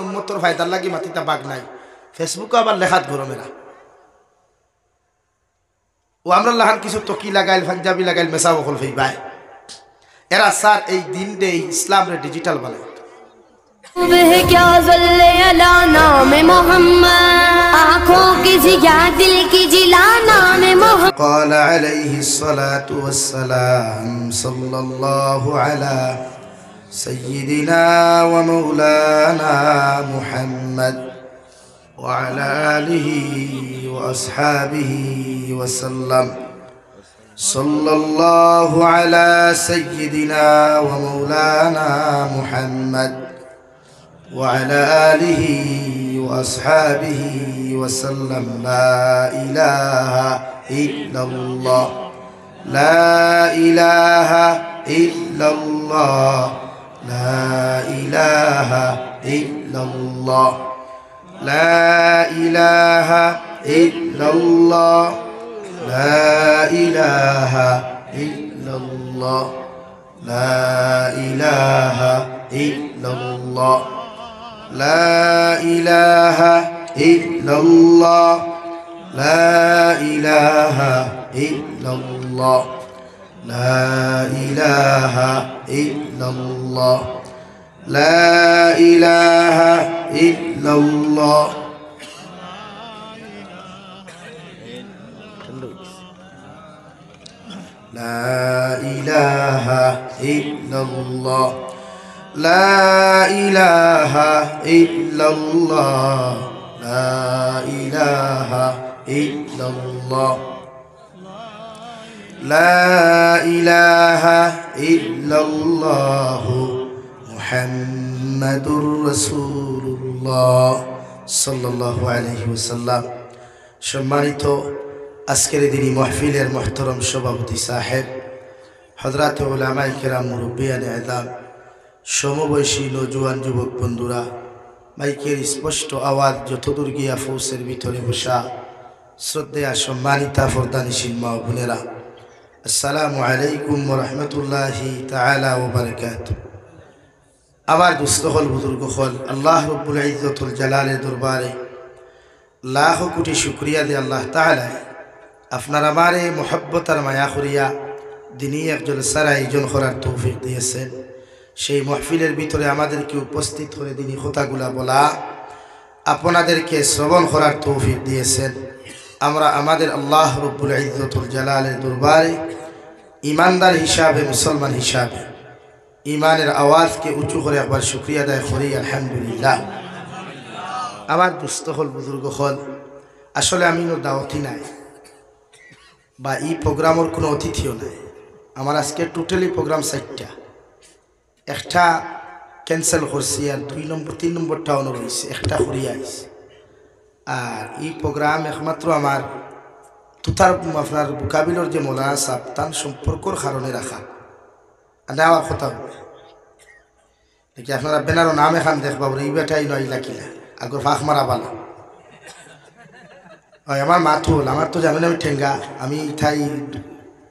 উম্মতর ফায়দার লাগি মাতিতা বাগ নাই ফেসবুকে আবার লেখাত গরমেরা ও আমরা লাহান কিছু টকি লাগাইল পাঞ্জাবি লাগাইল মেসা বকল ভাই এরা স্যার এই দিন দে ইসলাম রে ডিজিটাল বানায় क्या ज़ल्ले अला नाम मोहम्मद आँखों की जिया दिल की जिला नाम मोहम्मद قال عليه الصلاة والسلام صلى الله على سيدنا ومولانا محمد وعلى آله وأصحابه وسلم صلى الله على سيدنا ومولانا محمد وعلى آله وأصحابه وسلم لا إله إلا الله لا إله إلا الله لا إله إلا الله لا إله إلا الله لا إله إلا الله لا إله إلا الله لا إله إلا الله لا إله إلا الله لا إله إلا الله لا إله إلا الله لا إله إلا الله لا إله إلا الله لا إله إلا الله لا إله إلا الله محمد رسول الله صلى الله عليه وسلم সম্মানিত আজকের দিনী মাহফিলের মুহতারাম সভাপতি সাহেব হযরত উলামায়ে কেরাম মুরব্বিয়ানে আযম সমবয়সী নওজোয়ান যুবক বন্ধুরা মাইকের স্পষ্ট আওয়াজ যতদূর গিয়া ফৌসের ভিতরে বসা শ্রদ্ধেয়া সম্মানিতা ফরদানিশীল মা ও বোনেরা আসসালামু আলাইকুম ওয়া রাহমাতুল্লাহি তাআলা ওয়া বারাকাতুহু আমার দুস্থহল বুজুর্গ হল আল্লাহ রব্বুল ইজ্জতুল জালালের দরবারে লাখ কোটি শুকরিয়া দে আল্লাহ তাআলা আপনার আমারে মোহাব্বত আর মায়া করিয়া দিনী এক জলসার আয়োজন করার তৌফিক দিয়েছেন সেই মাহফিলের ভিতরে আমাদেরকে উপস্থিত করে দিনী কথাগুলা বলা আপনাদেরকে শ্রবণ করার তৌফিক দিয়েছেন আমরা আমাদের আল্লাহ রব্বুল ইজ্জতুল জালালের দরবারে ইমানদার হিসাবে মুসলমান হিসাবে ইমানের আওয়াজকে উঁচু করে একবার শুকরিয়া আদায় করি আলহামদুলিল্লাহ আমার দুস্থ হল বুজুর্গ হল আসলে আমি দাওয়াতি নাই বা এই প্রোগ্রামের কোনো অতিথিও নাই আমার আজকে টোটালি প্রোগ্রাম 4টা একটা ক্যান্সেল করছি আর 3 নম্বরটা অন রয়েছে একটা হরিয়া আইছে আর এই প্রোগ্রাম একমাত্র আমার তুতার আপনার বুকাবিলর যে মৌলানা সাহেব তার সম্পর্কর কারণে রাখা নেওয়ার কথা দেখি আপনারা বেনারও নাম এখান দেখবা এই বেটাই নয় লাকিলা আগর ফাঁক মারা বালা হয় আমার মাথু হল আমার তো জানেন আমি ঠেঙ্গা আমি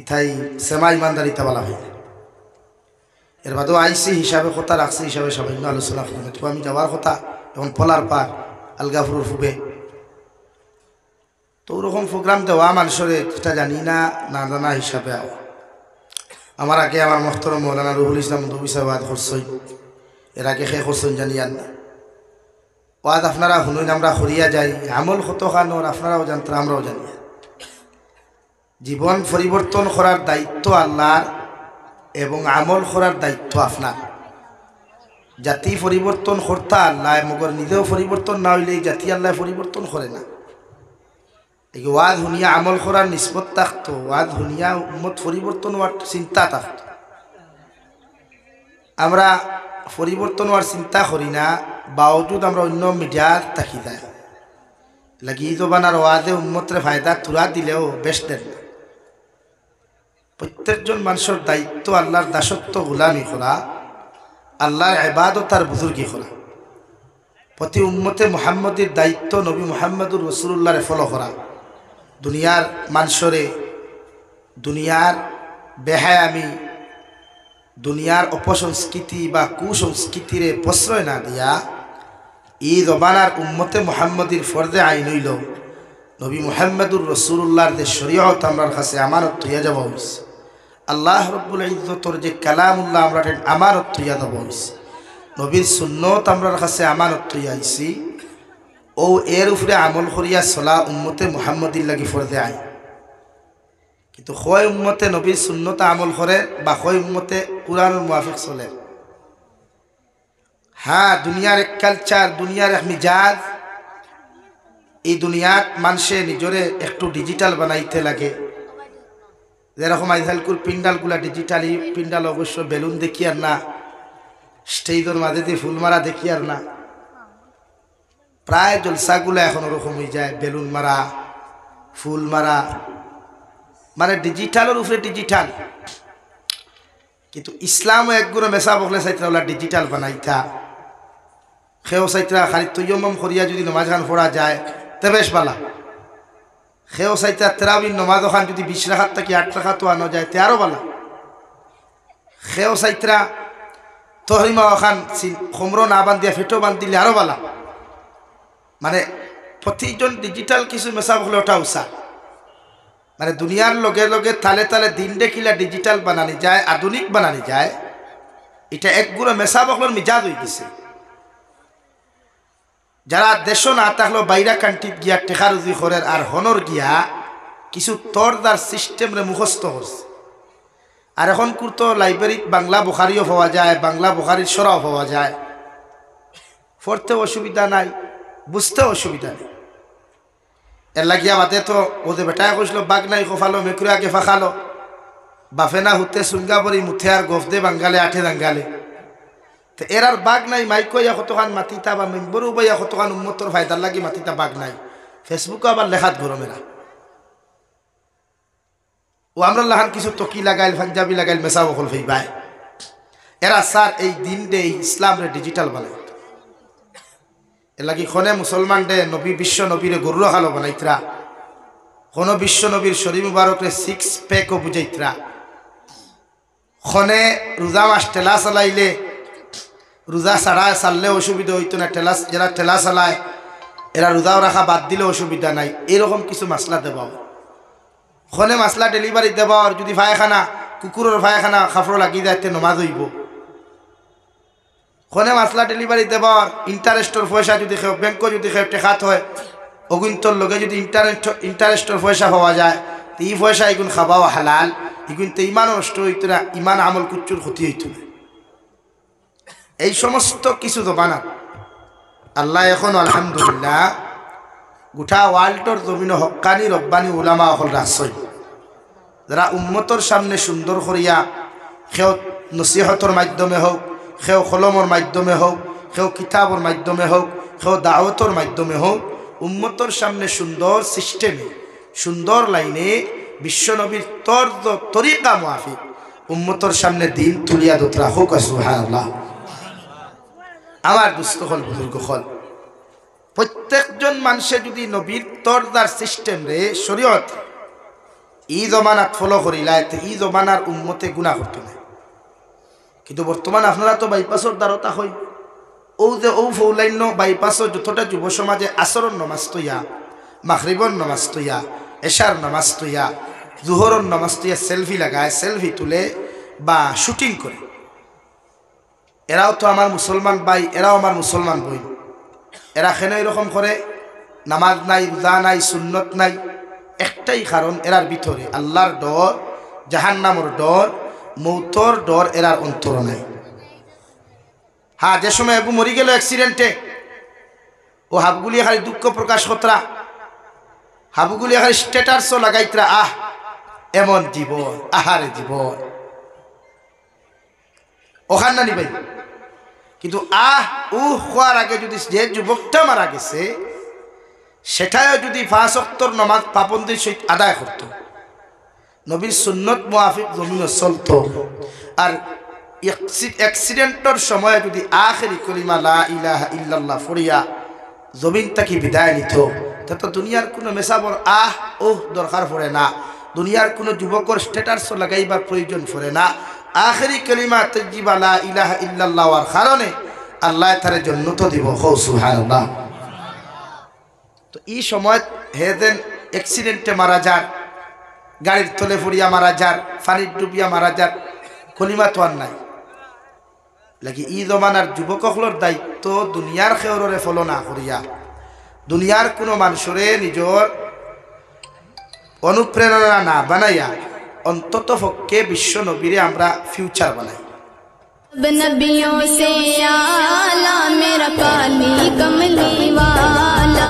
ইথাই সেমা ইমানদার ইতা বলা হয় এর বাদেও আইসি হিসাবে কথা রাখছি হিসাবে সবাই আলোচনা করবে তো আমি যাওয়ার কথা এখন পলার পার আলগাফুর ফুবে তো ওরকম প্রোগ্রাম দেওয়া মানুষের এটা জানি না না জানা হিসাবে আমার আগে আমার মোহতরম মৌলানা রুহুল ইসলাম নবী সাহেব ওয়াজ করছেন এর আগে শেষ করছেন জানিয়ান না ওয়াজ আপনারা শুনুন আমরা হরিয়া যাই আমল কত খানোর আপনারাও জানতেন আমরাও জানি জীবন পরিবর্তন করার দায়িত্ব আল্লাহর এবং আমল করার দায়িত্ব আপনার জাতি পরিবর্তন করতে আল্লাহ মগর নিজেও পরিবর্তন না হইলে এই জাতি আল্লাহ পরিবর্তন করে না এই ওয়াজ শুনিয়া আমল করার নিষ্পত থাকতো ওয়াজ শুনিয়া উম্মত পরিবর্তন হওয়ার চিন্তা থাকতো আমরা পরিবর্তন হওয়ার চিন্তা করি না বাওজুদ আমরা অন্য মিডিয়ার থাকি যায় লাগি জবানার ওয়াজে উম্মতরে ফায়দা তুরা দিলেও বেশ দেন না প্রত্যেকজন মানুষের দায়িত্ব আল্লাহর দাসত্ব গোলামি করা আল্লাহর ইবাদত আর বুজুর্গি করা প্রতি উম্মতে মুহাম্মদের দায়িত্ব নবী মুহাম্মদুর রাসূলুল্লাহরে ফলো করা দুনিয়ার মানুষরে দুনিয়ার বেহায়ামি দুনিয়ার অপসংস্কৃতি বা কুসংস্কৃতিরে প্রশ্রয় না দিয়া ই জবানার উম্মতে মুহাম্মদীর ফরজে আইন হইল নবী মুহাম্মদুর রাসূলুল্লাহর যে শরীয়ত আমরার কাছে আমানত হইয়া যাব হইছে আল্লাহ রাব্বুল ইজ্জতর যে কালামুল্লাহ আমরা আমানত হইয়া যাব হইছে নবীর সুন্নত আমরার কাছে আমানত হইয়া আইছি ও এর উপরে আমল করিয়া চলা উম্মতে মুহাম্মদীর লাগি ফরজে আইন কিন্তু হয় উম্মতে নবীর সুন্নত আমল করে বা হয় উম্মতে কুরআনের মুওয়াফিক চলে হ্যাঁ দুনিয়ার এক কালচার দুনিয়ার এক মিজাজ এই দুনিয়াত মানুষে নিজরে একটু ডিজিটাল বানাইতে লাগে যেরকম আইজালকুল পিন্ডালগুলা ডিজিটালি পিন্ডাল অবশ্য বেলুন দেখি আর না স্টেজের মাঝে দিয়ে ফুল মারা দেখি আর না প্রায় জলসাগুলো এখন ওরকম হয়ে যায় বেলুন মারা ফুল মারা মানে ডিজিটালের উপরে ডিজিটাল কিন্তু ইসলামও একগুলো মেসা বকলে চাইতরা ওলা ডিজিটাল বানাইতা সেও চাইতরা খালি তৈয়ম করিয়া যদি নমাজ খান পড়া যায় তে বেশ বালা সেও চাইতরা তেরাবির নমাজ খান যদি 20 রাকাত থেকে 8 রাকাত আনো যায় তে আরো বালা সেও চাইতরা তহরিমা খান খমরো না বান্ধিয়া ফেটো বান্ধিলে আরো বালা মানে প্রতিজন ডিজিটাল কিছু মেসা বকলে ওটা উষা মানে দুনিয়ার লগে লগে তালে তালে দিন দেখিলা ডিজিটাল বানানি যায় আধুনিক বানানি যায় এটা একগুলো মেসা বকলের মিজাজ হয়ে গেছে যারা দেশ না থাকলো বাইরা কান্ট্রিত গিয়া টেকা রুজি করের আর হনর গিয়া কিছু তরদার সিস্টেমরে মুখস্থ করছে আর এখন কুর্তো লাইব্রেরিত বাংলা বুখারিও পাওয়া যায় বাংলা বুখারির সরাও পাওয়া যায় পড়তে অসুবিধা নাই বুঝতে অসুবিধা নেই এর লাগিয়া বাদে তো ওদের বেটায় কইছিল বাঘ নাই খোফালো মেকুরে আগে ফাঁকালো বাফে না হুতে সুঙ্গা পরি মুথে আর গফ দে বাঙ্গালে আঠে দাঙ্গালে তো এর আর বাঘ নাই মাইক ইয়া কতখান মাতিতা বা মেম্বরও বা ইয়া কতখান উন্মতর ফায়দার লাগি মাতিতা বাঘ নাই ফেসবুকে আবার লেখাত গরমেরা ও আমরা লাহান কিছু টকি লাগাইল পাঞ্জাবি লাগাইল মেসা বকল ফেইবাই এরা স্যার এই দিন দে ইসলাম রে ডিজিটাল বানাই এর লাগি খনে মুসলমান দে নবী বিশ্ব নবীরে গরু খালো বানাইতরা কোন বিশ্ব নবীর শরীর মুবারক রে 6 প্যাকও বুঝাইতরা খনে রোজা মাস টেলা চালাইলে রোজা ছাড়া চাললে অসুবিধা হইতো না টেলা যারা টেলা চালায় এরা রোজাও রাখা বাদ দিলে অসুবিধা নাই এরকম কিছু মাসলা দেবাও খনে মাসলা ডেলিভারি দেবাও আর যদি ফায়খানা কুকুরের ফায়খানা খাফড় লাগি যাইতে নমাজ হইব খনে মাসলা ডেলিভারি দেবার ইন্টারেস্টর পয়সা যদি কেউ ব্যাংক যদি কেউ টেকাত হয় অগুন্তর লগে যদি ইন্টারেস্টর পয়সা পাওয়া যায় তো এই পয়সা এগুন খাবাও হালাল এগুন তো ইমান নষ্ট হইতো না ইমান আমল কুচ্চুর ক্ষতি হইতো না এই সমস্ত কিছু জমানা আল্লাহ এখন আলহামদুলিল্লাহ গোটা ওয়ার্ল্ডর জমিন হক্কানি রব্বানি উলামা হল রাখছই যারা উম্মতর সামনে সুন্দর করিয়া কেউ নসিহতর মাধ্যমে হোক কেউ কলমর মাধ্যমে হোক কেউ কিতাবর মাধ্যমে হোক কেউ দাওয়াতর মাধ্যমে হোক উম্মতর সামনে সুন্দর সিস্টেমে সুন্দর লাইনে বিশ্বনবীর তরিকা মুআফিক উম্মতর সামনে দিন তুলিয়া দোতরা হোক সুবহানাল্লাহ আমার দুস্থ হল বুজুর্গ হল প্রত্যেকজন মানুষে যদি নবীর তরদার সিস্টেম রে শরীয়ত এই জমানাত ফলো করিলায় তো এই জমানার উম্মতে গুনাহ করতো না কিন্তু বর্তমান আপনারা তো বাইপাসর দ্বারতা হই ও যে ও ফৌলাইন্য বাইপাসর যতটা যুব সমাজে আসরর নমাজ তৈয়া মাগরিবর নমাজ তৈয়া এশার নমাজ তৈয়া জুহরর নমাজ তৈয়া সেলফি লাগায় সেলফি তুলে বা শুটিং করে এরাও তো আমার মুসলমান ভাই এরাও আমার মুসলমান বই এরা কেন এরকম করে নামাজ নাই রোজা নাই সুন্নত নাই একটাই কারণ এরার ভিতরে আল্লাহর ডর জাহান্নামের ডর মৌতর ডর এরার অন্তর নাই হ্যাঁ যে সময় এবু মরি গেল অ্যাক্সিডেন্টে ও হাবগুলি খালি দুঃখ প্রকাশ কতরা হাবগুলি খালি স্ট্যাটাসও লাগাইতরা আহ এমন জীবন আহারে জীবন ওখান না নিবাই কিন্তু আহ হওয়ার আগে যদি যে যুবকটা মারা গেছে সেটাও যদি 5 ওয়াক্তের নামাজ পাবন্দির সহিত আদায় করত নবীর সুন্নত মুআফিক জমিন চলত আর অ্যাক্সিডেন্টের সময় যদি আখেরি কলিমা লা ইলাহা ইল্লাল্লাহ ফরিয়া জমিন থেকে বিদায় নিত তো দুনিয়ার কোনো মেসাবর দরকার পড়ে না দুনিয়ার কোনো যুবকর স্ট্যাটাস লাগাইবার প্রয়োজন পড়ে না আখেরি কলিমা তাজিবা লা ইলাহা ইল্লাল্লাহর কারণে আল্লাহ তারে জান্নাত দিব হো সুবহানাল্লাহ। তো এই সময় হেদেন অ্যাক্সিডেন্টে মারা যার, গাড়ির তলে ফুরিয়া মারা যার, পানির ডুবিয়া মারা যার, কলিমা তো আর নাই লাগি। ই জমানার যুবকসকলের দায়িত্ব দুনিয়ার খেয়রে ফলো না করিয়া দুনিয়ার কোনো মানুষরে নিজর অনুপ্রেরণা না বানাইয়া অন্তত পক্ষে বিশ্ব নবীরে আমরা ফিউচার বানাই। नबियों से आला मेरा काली कमली वाला।